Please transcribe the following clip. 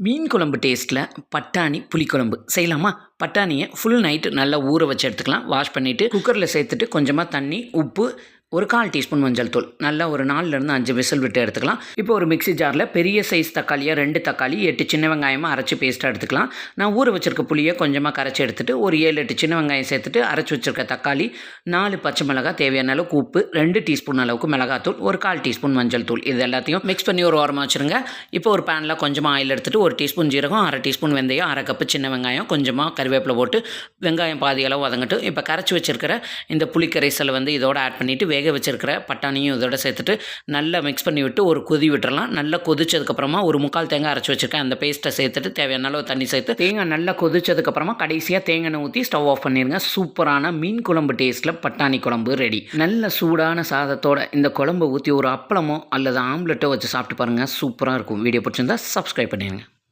மீன் குழம்பு டேஸ்ட்டில் பட்டாணி புளிக்குழம்பு செய்யலாமா? பட்டாணியை ஃபுல் நைட்டு நல்லா ஊற வச்சு எடுத்துக்கலாம். வாஷ் பண்ணிவிட்டு குக்கரில் சேர்த்துட்டு கொஞ்சமாக தண்ணி, உப்பு, ஒரு 1/4 டீஸ்பூன் மஞ்சள் தூள், நல்லா ஒரு 4லேருந்து 5 விசில் விட்டு எடுத்துக்கலாம். இப்போ ஒரு மிக்ஸி ஜாரில் பெரிய சைஸ் தக்காளியாக 2 தக்காளி, 8 சின்ன வெங்காயமாக அரைச்சி பேஸ்ட்டாக எடுத்துக்கலாம். நான் ஊற வச்சிருக்க புளியை கொஞ்சமாக கரைச்சி எடுத்துகிட்டு ஒரு 7-8 சின்ன வெங்காயம் சேர்த்துட்டு அரைச்சி வச்சிருக்க தக்காளி, 4 பச்சை மிளகாய், தேவையான அளவுக்கு உப்பு, 2 டீஸ்பூன் அளவுக்கு மிளகாத்தூள், ஒரு 1/4 டீஸ்பூன் மஞ்சள் தூள், இது எல்லாத்தையும் மிக்ஸ் பண்ணி ஒரு ஓரமாக வச்சுருங்க. இப்போ ஒரு பேனில் கொஞ்சமாக ஆயில் எடுத்துகிட்டு 1 டீஸ்பூன் ஜீரகம், 1/2 டீஸ்பூன் வெந்தயம், 1/2 கப்பு சின்ன வெங்காயம், கொஞ்சமாக கறிவேப்பிலை போட்டு வெங்காயம் பாதி அளவு வதங்கட்டு. இப்போ கரைச்சி வச்சிருக்கிற இந்த புளி கரைசலை இதோட ஆட் பண்ணிவிட்டு வேக வச்சிருக்கிற பட்டாணியும் இதோட சேர்த்துட்டு நல்லா மிக்ஸ் பண்ணி விட்டு ஒரு கொதி விட்டுறலாம். நல்லா கொதிச்சதுக்கப்புறமா ஒரு 3/4 தேங்காய் அரைச்சி வச்சுருக்கேன், அந்த பேஸ்ட்டை சேர்த்துட்டு தேவையான அளவு தண்ணி சேர்த்து தேங்காய் நல்லா கொதிச்சதுக்கப்புறமா கடைசியாக தேங்காய் ஊற்றி ஸ்டவ் ஆஃப் பண்ணிடுங்க. சூப்பரான மீன் குழம்பு டேஸ்ட்டில் பட்டாணி குழம்பு ரெடி. நல்ல சூடான சாதத்தோட இந்த குழம்பை ஊற்றி ஒரு அப்பளமோ அல்லது ஆம்லெட்டோ வச்சு சாப்பிட்டு பாருங்கள், சூப்பராக இருக்கும். வீடியோ பிடிச்சிருந்தா சப்ஸ்கிரைப் பண்ணிடுங்க.